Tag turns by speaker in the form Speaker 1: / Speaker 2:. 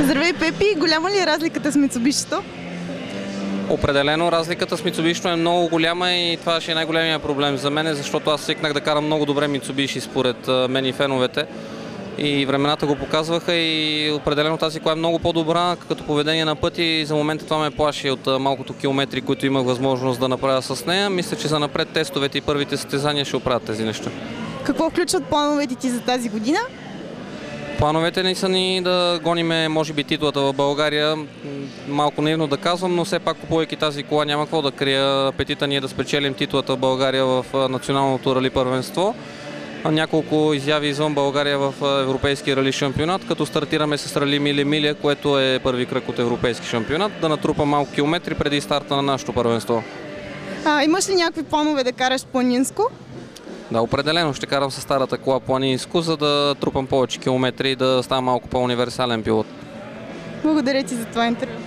Speaker 1: Здравей, Пепи! Голяма ли е разликата с Мицубишито?
Speaker 2: Определено разликата с Мицубишито е много голяма и това ще е най-големия проблем за мен, защото аз свикнах да карам много добре Мицубиши според мен и феновете. И времената го показваха и определено тази кола е много по-добра като поведение на пъти и за момента това ме плаши от малкото километри, които имах възможност да направя с нея. Мисля, че за напред тестовете и първите състезания ще оправят тези неща.
Speaker 1: Какво включват плановете ти за тази година?
Speaker 2: Плановете ни са ни да гониме, може би, титлата в България. Малко наивно да казвам, но все пак, купувайки тази кола, няма какво да крия. Апетита ни е да спечелим титлата в България в националното рали първенство. Няколко изяви извън България в Европейски рали шампионат, като стартираме с рали Мили-Милия, което е първи кръг от Европейски шампионат, да натрупа малко километри преди старта на нашето първенство.
Speaker 1: Имаш ли някакви планове да караш планинско?
Speaker 2: Да, определено ще карам със старата кола планинско, за да трупам повече километри и да стана малко по-универсален пилот.
Speaker 1: Благодаря ти за това интервю.